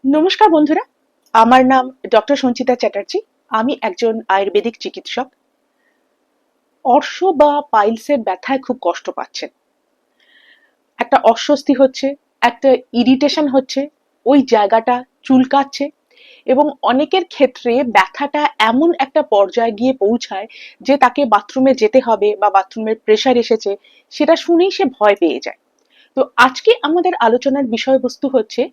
নমস্কার বন্ধুরা, আমার নাম ডক্টর সঞ্চিতা চ্যাটার্জি। আমি একজন আয়ুর্বেদিক চিকিৎসক। অর্শ বা পাইলসের ব্যথায় খুব কষ্ট পাচ্ছেন, একটা অস্বস্তি হচ্ছে, একটা ইরিটেশন হচ্ছে, ওই জায়গাটা চুলকাচ্ছে এবং অনেকের ক্ষেত্রে ব্যথাটা এমন একটা পর্যায়ে গিয়ে পৌঁছায় যে তাকে বাথরুমে যেতে হবে বা বাথরুমের প্রেশার এসেছে সেটা শুনেই সে ভয় পেয়ে যায়। তো আজকে আমাদের আলোচনার বিষয়বস্তু হচ্ছে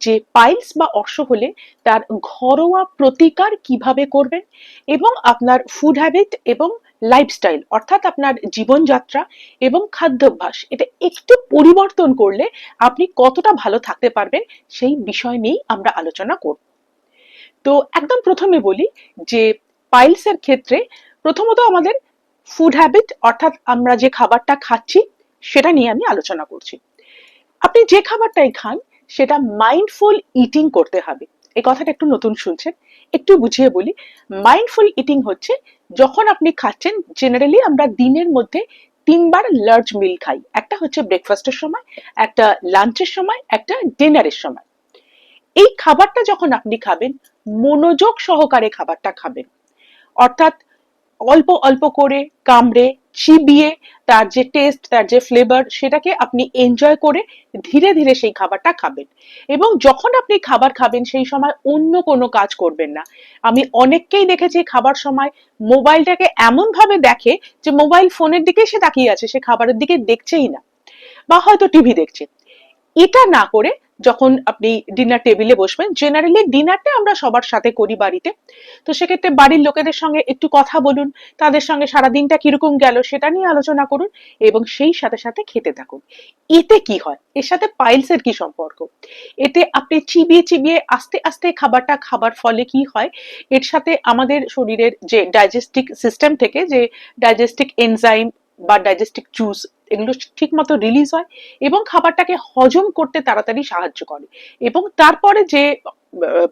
যে পাইলস বা অর্শ হলে তার ঘরোয়া প্রতিকার কিভাবে করবেন এবং আপনার ফুড হ্যাবিট এবং লাইফস্টাইল অর্থাৎ আপনার জীবনযাত্রা এবং খাদ্যাভ্যাস এটা একটু পরিবর্তন করলে আপনি কতটা ভালো থাকতে পারবেন সেই বিষয় নিয়েই আমরা আলোচনা করব। তো একদম প্রথমে বলি যে পাইলসের ক্ষেত্রে প্রথমত আমাদের ফুড হ্যাবিট অর্থাৎ আমরা যে খাবারটা খাচ্ছি সেটা নিয়ে আমি আলোচনা করছি। আপনি যে খাবারটাই খান সেটা মাইন্ডফুল ইটিং করতে হবে। এই কথাটা একটু নতুন শুনছেন, একটু বুঝিয়ে বলি। মাইন্ডফুল ইটিং হচ্ছে যখন আপনি খাচ্ছেন, জেনারেলি আমরা দিনের মধ্যে তিনবার লার্জ মিল খাই। একটা হচ্ছে ব্রেকফাস্টের সময়, একটা লাঞ্চের সময়, একটা ডিনারের সময়। এই খাবারটা যখন আপনি খাবেন, মনোযোগ সহকারে খাবারটা খাবেন, অর্থাৎ অল্প অল্প করে কামড়ে চিবিয়ে তার যে টেস্ট, তার যে ফ্লেভার সেটাকে আপনি এনজয় করে ধীরে ধীরে সেই খাবারটা খাবেন। এবং যখন আপনি খাবার খাবেন সেই সময় অন্য কোনো কাজ করবেন না। আমি অনেককেই দেখেছি খাবার সময় মোবাইলটাকে এমন ভাবে দেখে যে মোবাইল ফোনের দিকে সে তাকিয়ে আছে, সে খাবারের দিকে দেখছেই না, বা হয়তো টিভি দেখছে। এটা না করে যখন আপনি ডিনার টেবিলে বসবেন, জেনারেলি ডিনারটা আমরা সবার সাথে করি বাড়িতে, তো সেক্ষেত্রে বাড়ির লোকেদের সঙ্গে একটু কথা বলুন, তাদের সঙ্গে সারাদিনটা কিরকম গেল সেটা নিয়ে আলোচনা করুন এবং সেই সাথে সাথে খেতে থাকুন। এতে কি হয়, এর সাথে পাইলসের কি সম্পর্ক? এতে আপনি চিবিয়ে চিবিয়ে আস্তে আস্তে খাবারটা খাবার ফলে কি হয়, এর সাথে আমাদের শরীরের যে ডাইজেস্টিক সিস্টেম থেকে যে ডাইজেস্টিক এনজাইম বা ডাইজেস্টিক জুস এগুলো ঠিক মতো রিলিজ হয় এবং খাবারটাকে হজম করতে তাড়াতাড়ি সাহায্য করে এবং তারপরে যে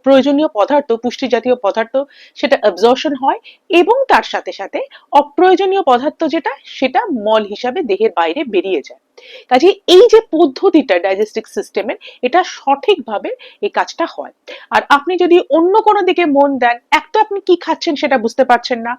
প্রয়োজনীয় পদার্থ, পুষ্টি জাতীয় পদার্থ সেটা অ্যাবজর্পশন হয় এবং তার সাথে সাথে অপ্রয়োজনীয় পদার্থ যেটা সেটা মল হিসাবে দেহের বাইরে বেরিয়ে যায়। কাজে এই যে পদ্ধতিটা ডাইজেস্টিক সিস্টেমের, এটা সঠিকভাবে এই কাজটা হয়। আর আপনি যদি অন্য কোনো দিকে মন দেন, এক তো আপনি কি খাচ্ছেন সেটা বুঝতে পারছেন না,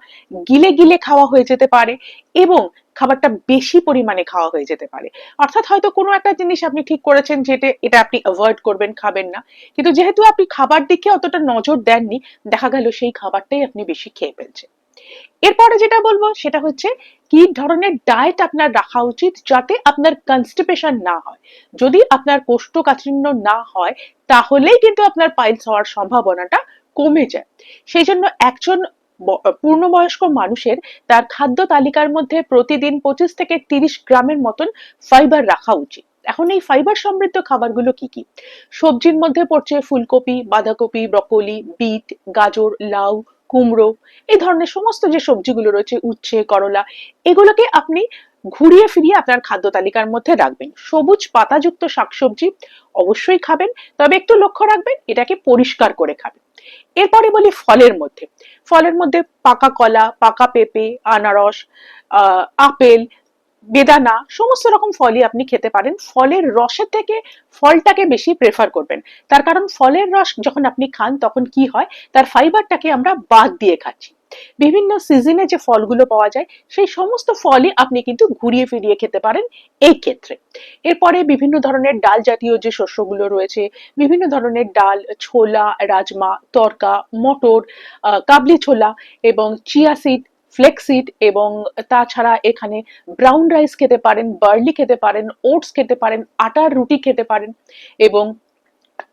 গিলে গিলে খাওয়া হয়ে যেতে পারে এবং খাবারটা বেশি পরিমাণে খাওয়া হয়ে যেতে পারে। অর্থাৎ হয়তো কোনো একটা জিনিস আপনি ঠিক করেছেন যে এটা আপনি অ্যাভয়েড করবেন, খাবেন না, কিন্তু যেহেতু আপনি খাবার দিকে অতটা নজর দেননি, দেখা গেল সেই খাবারটাই আপনি বেশি খেয়ে ফেলছেন। এরপরে যেটা বলবো সেটা হচ্ছে কি ধরনের ডায়েট আপনার রাখা উচিত যাতে আপনার কনস্টিপেশন না হয়। যদি আপনার কোষ্ঠকাঠিন্য না হয় তাহলেই কিন্তু আপনার পাইলস হওয়ার সম্ভাবনাটা কমে যায়। সেই জন্য একজন পূর্ণবয়স্ক মানুষের তার খাদ্য তালিকার মধ্যে প্রতিদিন 25 থেকে 30 গ্রামের মতন ফাইবার রাখা উচিত। এখন এই ফাইবার সমৃদ্ধ খাবারগুলো কি কি? সবজির মধ্যে পড়ছে ফুলকপি, বাঁধাকপি, ব্রকোলি, বিট, গাজর, লাউ, কুমড়ো, এই ধরনের সমস্ত যে সবজিগুলো রয়েছে, উচ্ছে, করলা, এগুলোকে আপনি ঘুরিয়ে ফিরিয়ে আপনার খাদ্য তালিকার মধ্যে রাখবেন। সবুজ পাতাযুক্ত শাকসবজি অবশ্যই খাবেন, তবে একটু লক্ষ্য রাখবেন এটাকে পরিষ্কার করে খাবেন। এরপরে বলি ফলের মধ্যে। ফলের মধ্যে পাকা কলা, পাকা পেঁপে, আনারস, আপেল, বেদানা সমস্ত রকম ফলই আপনি খেতে পারেন। ফলের রসের থেকে ফলটাকে বেশি প্রেফার করবেন, তার কারণ ফলের রস যখন আপনি খান তখন কি হয়, তার ফাইবারটাকে আমরা বাদ দিয়ে খাচ্ছি। বিভিন্ন সিজনে যে ফলগুলো পাওয়া যায় সেই সমস্ত ফলই আপনি কিন্তু ঘুরিয়ে ফিরিয়ে খেতে পারেন এই ক্ষেত্রে। এরপরে বিভিন্ন ধরনের ডাল জাতীয় যে শস্যগুলো রয়েছে, বিভিন্ন ধরনের ডাল, ছোলা, রাজমা, তরকা, মটর, কাবলি ছোলা এবং চিয়া সিড, ফ্লেক্সিড, এবং তাছাড়া এখানে ব্রাউন রাইস খেতে পারেন, বার্লি খেতে পারেন, ওটস খেতে পারেন, আটার রুটি খেতে পারেন এবং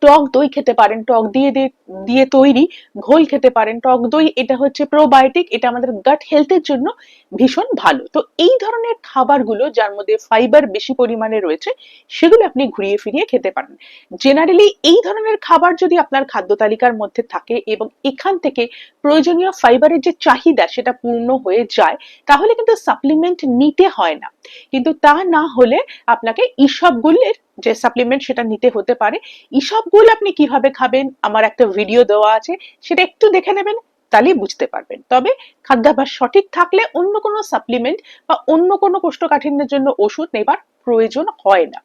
টক দই খেতে পারেন। টক দিয়ে দিয়ে দিয়ে তৈরি ঘোল খেতে পারেন। টক দই এটা হচ্ছে প্রোবায়োটিক, এটা আমাদের গাট হেলথের জন্য ভীষণ ভালো। তো এই ধরনের খাবারগুলো যার মধ্যে ফাইবার বেশি পরিমাণে রয়েছে সেগুলো আপনি ঘুরিয়ে ফিরিয়ে খেতে পারেন। জেনারেলি এই ধরনের খাবার যদি আপনার খাদ্য তালিকার মধ্যে থাকে এবং এখান থেকে প্রয়োজনীয় ফাইবারের যে চাহিদা সেটা পূর্ণ হয়ে যায়, তাহলে কিন্তু সাপ্লিমেন্ট নিতে হয় না। কিন্তু তা না হলে আপনাকে ইসবগুলের যে সাপ্লিমেন্ট সেটা নিতে হতে পারে। ইসবগুল আপনি কিভাবে খাবেন আমার একটা ভিডিও দেওয়া আছে, সেটা একটু দেখে নেবেন, তাহলেই বুঝতে পারবেন। তবে খাদ্যাভ্যাস সঠিক থাকলে অন্য কোনো সাপ্লিমেন্ট বা অন্য কোনো কোষ্ঠকাঠিন্যের জন্য ওষুধ নেবার প্রয়োজন হয় না।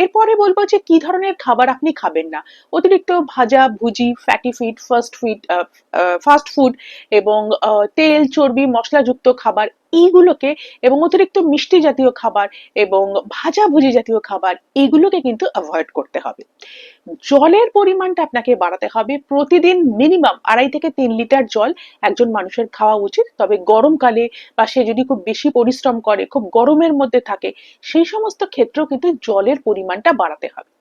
এরপরে বলবো যে কি ধরনের খাবার আপনি খাবেন না। অতিরিক্ত ভাজা ভুজি, ফ্যাটি ফিড, ফাস্ট ফুড এবং তেল চর্বি মশলাযুক্ত খাবার এইগুলোকে, এবং অতিরিক্ত মিষ্টি জাতীয় খাবার এবং ভাজাভুজি জাতীয় খাবার এইগুলোকে কিন্তু অ্যাভয়েড করতে হবে। জলের পরিমাণটা আপনাকে বাড়াতে হবে। প্রতিদিন মিনিমাম 2.5 থেকে 3 লিটার জল একজন মানুষের খাওয়া উচিত। তবে গরমকালে বা সে যদি খুব বেশি পরিশ্রম করে, খুব গরমের মধ্যে থাকে, সেই সমস্ত ক্ষেত্রেও কিন্তু জলের পরিমাণটা বাড়াতে হবে।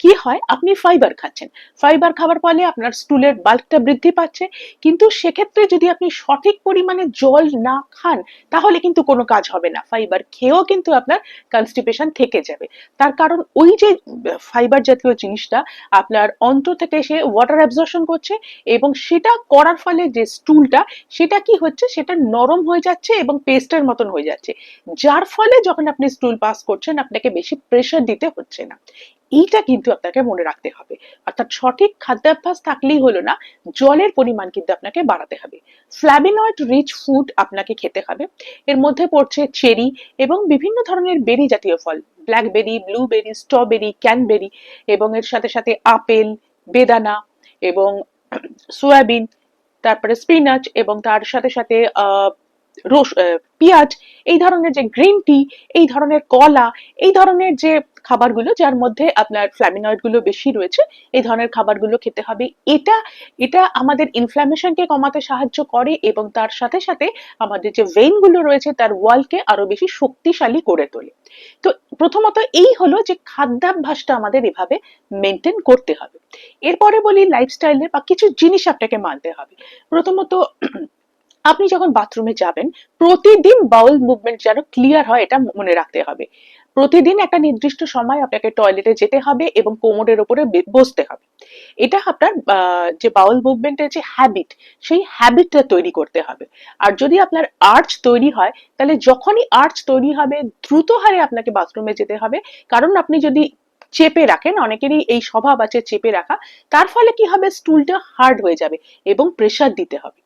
কি হয়, আপনি ফাইবার খাচ্ছেন, ফাইবার খাবার ফলে আপনার স্টুলের বাল্কটা বৃদ্ধি পাচ্ছে, কিন্তু সেক্ষেত্রে যদি আপনি সঠিক পরিমাণে জল না খান তাহলে কিন্তু কোনো কাজ হবে না। ফাইবার খেয়েও কিন্তু আপনার কনস্টিপেশন থেকে যাবে। তার কারণ ওই যে ফাইবার জাতীয় জিনিসটা আপনার অন্ত্র থেকে সে ওয়াটার অ্যাবজর্পশন করছে, এবং সেটা করার ফলে যে স্টুলটা, সেটা কি হচ্ছে, সেটা নরম হয়ে যাচ্ছে এবং পেস্টের মতন হয়ে যাচ্ছে, যার ফলে যখন আপনি স্টুল পাস করছেন আপনাকে বেশি প্রেশার দিতে হচ্ছে না। এইটা কিন্তু আপনাকে মনে রাখতে হবে। অর্থাৎ সঠিক খাদ্যাভ্যাস থাকলেই হলো না, জলের পরিমাণ কিন্তু আপনাকে বাড়াতে হবে। ফ্ল্যাভিনয়েড রিচ ফুড আপনাকে খেতে হবে। এর মধ্যে পড়ছে চেরি এবং বিভিন্ন ধরনের বেরি জাতীয় ফল, ব্ল্যাকবেরি, ব্লুবেরি, স্ট্রবেরি, ক্যানবেরি, এবং এর সাথে সাথে আপেল, বেদানা এবং সয়াবিন, তারপরে স্পিনাচ, এবং তার সাথে সাথে পেঁয়াজ, এই ধরনের যে গ্রিন টি, এই ধরনের কলা, এই ধরনের যে খাবারগুলো যার মধ্যে আপনার ফ্ল্যাভিনয়েড গুলো বেশি রয়েছে, এই ধরনের খাবারগুলো খেতে হবে। এটা এটা আমাদের ইনফ্ল্যামেশনকে কমাতে সাহায্য করে এবং তার সাথে সাথে আমাদের যে ভেইন গুলো রয়েছে তার ওয়ালকে আরো বেশি শক্তিশালী করে তোলে। তো প্রথমত এই হলো যে খাদ্যাভ্যাসটা আমাদের এভাবে মেনটেন করতে হবে। এরপরে বলি লাইফস্টাইলে বা কিছু জিনিস আপনাকে মানতে হবে। প্রথমত, আপনি যখন বাথরুমে যাবেন প্রতিদিন বাউল মুভমেন্ট যেন ক্লিয়ার হয় এটা মনে রাখতে হবে। প্রতিদিন একটা নির্দিষ্ট সময় আপনাকে টয়লেটে যেতে হবে এবং কোমরের উপরে বসতে হবে। এটা আপনার যে বাউল মুভমেন্টের যে হ্যাবিট, সেই হ্যাবিটটা তৈরি করতে হবে। আর যদি আপনার আর্চ তৈরি হয়, তাহলে যখনই আর্চ তৈরি হবে দ্রুত হারে আপনাকে বাথরুমে যেতে হবে। কারণ আপনি যদি চেপে রাখেন, অনেকেরই এই স্বভাব আছে চেপে রাখা, তার ফলে কি হবে, স্টুলটা হার্ড হয়ে যাবে এবং প্রেসার দিতে হবে।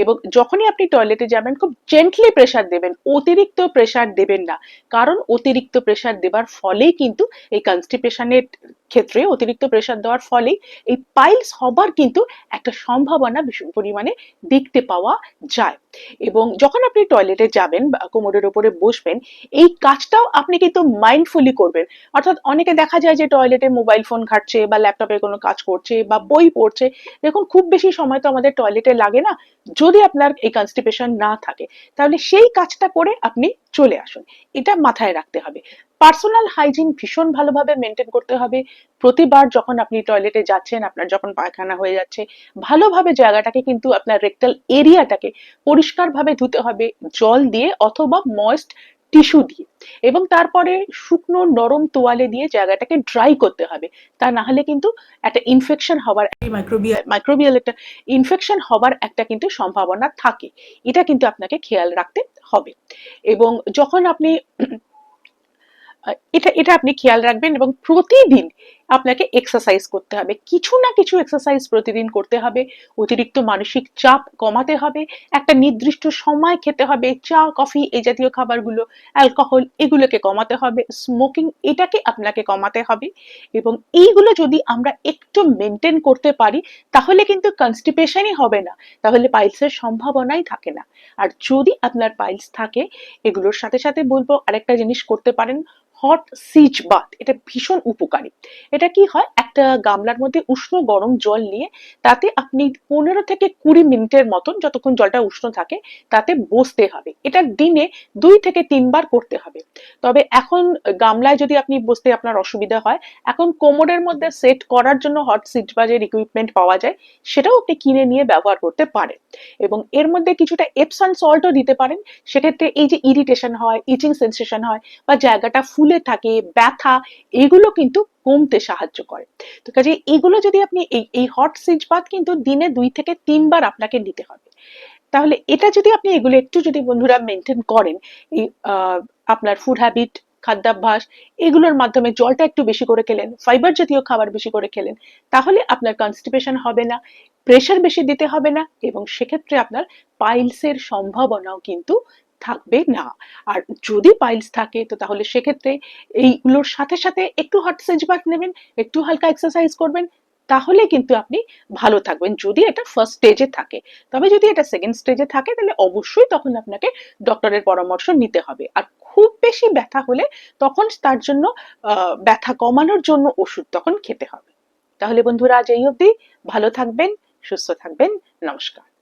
এবং যখনই আপনি টয়লেটে যাবেন খুব জেন্টলি প্রেসার দেবেন, অতিরিক্ত প্রেসার দেবেন না। কারণ অতিরিক্ত প্রেসার দেবার ফলেই কিন্তু এই কনস্টিপেশনের ক্ষেত্রে অতিরিক্ত প্রেসার দেওয়ার ফলেই এই পাইলস হবার কিন্তু একটা সম্ভাবনা ভীষণ পরিমাণে দেখতে পাওয়া যায়। এবং যখন আপনি টয়লেটে যাবেন বা কোমরের উপরে বসবেন, এই কাজটাও আপনি কিন্তু মাইন্ডফুলি করবেন। অর্থাৎ অনেকে দেখা যায় যে টয়লেটে মোবাইল ফোন ঘাটছে বা ল্যাপটপে কোনো কাজ করছে বা বই পড়ছে। দেখুন, খুব বেশি সময় তো আমাদের টয়লেটে লাগে না। যদি আপনার এই কনস্টিপেশন না থাকে তাহলে সেই কাজটা করে আপনি চলে আসুন, এটা মাথায় রাখতে হবে। পার্সোনাল হাইজিন ভীষণ ভালোভাবে মেনটেন করতে হবে। প্রতিবার যখন আপনি টয়লেটে যাচ্ছেন, আপনার যখন পায়খানা হয়ে যাচ্ছে, ভালোভাবে জায়গাটাকে কিন্তু আপনার রেকটাল এরিয়াটাকে পরিষ্কারভাবে ধুতে হবে জল দিয়ে অথবা ময়েস্ট টিস্যু দিয়ে, এবং তারপরে শুকনো নরম তোয়ালে দিয়ে জায়গাটাকে ড্রাই করতে হবে। তা না হলে কিন্তু একটা ইনফেকশন হওয়ার, মাইক্রোবিয়াল একটা ইনফেকশন হবার একটা কিন্তু সম্ভাবনা থাকে। এটা কিন্তু আপনাকে খেয়াল রাখতে হবে। এবং যখন আপনি এটা এটা আপনি খেয়াল রাখবেন, এবং প্রতিদিন আপনাকে এক্সারসাইজ করতে হবে, কিছু না কিছু এক্সারসাইজ প্রতিদিন করতে হবে। অতিরিক্ত মানসিক চাপ কমাতে হবে, একটা নির্দিষ্ট সময় খেতে হবে, চা কফি এই জাতীয় খাবারগুলো, অ্যালকোহল এগুলোকে কমাতে হবে, স্মোকিং এটাকে আপনাকে কমাতে হবে। এবং এইগুলো যদি আমরা একটু মেনটেন করতে পারি তাহলে কিন্তু কনস্টিপেশনই হবে না, তাহলে পাইলসের সম্ভাবনাই থাকে না। আর যদি আপনার পাইলস থাকে, এগুলোর সাথে সাথে বলবো আরেকটা জিনিস করতে পারেন, হট সিজ বাথ। এটা ভীষণ উপকারী। এটা কি হয়, একটা গামলার মধ্যে উষ্ণ গরম জল নিয়ে তাতে আপনি 15 থেকে 20 মিনিটের মতন, যতক্ষণ জলটা উষ্ণ থাকে, তাতে বসতে হবে। এটা দিনে 2 থেকে 3 বার করতে হবে। তবে এখন গামলায় যদি আপনি বসতে আপনার অসুবিধা হয়, এখন কোমরের মধ্যে সেট করার জন্য হট সিজ বাথের ইকুইপমেন্ট পাওয়া যায়, সেটাও আপনি কিনে নিয়ে ব্যবহার করতে পারেন। এবং এর মধ্যে কিছুটা এপসন সল্টও দিতে পারেন। সেক্ষেত্রে এই যে ইরিটেশন হয়, ইচিং সেন্সেশন হয় বা জায়গাটা ফুলে থাকে, ব্যথা, এগুলো কিন্তু কমতে সাহায্য করে। তো কাজে এগুলো যদি আপনি এই হট সিজ বাথ কিন্তু দিনে 2 থেকে 3 বার আপনাকে নিতে হবে। তাহলে এটা যদি আপনি এগুলো একটু যদি বন্ধুরা মেনটেন করেন, এই আপনার ফুড হ্যাবিট, খাদ্যাভ্যাস, এগুলোর মাধ্যমে জলটা একটু বেশি করে খেলেন, ফাইবার জাতীয় খাবার বেশি করে খেলেন, তাহলে আপনার কনস্টিপেশন হবে না, প্রেশার বেশি দিতে হবে না, এবং সেক্ষেত্রে আপনার পাইলসের সম্ভাবনাও কিন্তু থাকবে না। আর যদি পাইলস থাকে তো তাহলে সেক্ষেত্রে এইগুলোর সাথে সাথে একটু হট সেজ বাথ নেবেন, একটু হালকা এক্সারসাইজ করবেন, তাহলে কিন্তু আপনি ভালো থাকবেন, যদি এটা ফার্স্ট স্টেজে থাকে। তবে যদি এটা সেকেন্ড স্টেজে থাকে তাহলে অবশ্যই তখন আপনাকে ডক্টরের পরামর্শ নিতে হবে। আর খুব বেশি ব্যথা হলে তখন তার জন্য ব্যথা কমানোর জন্য ওষুধ তখন খেতে হবে। তাহলে বন্ধুরা আজ এই অবধি। ভালো থাকবেন, সুস্থ থাকবেন। নমস্কার।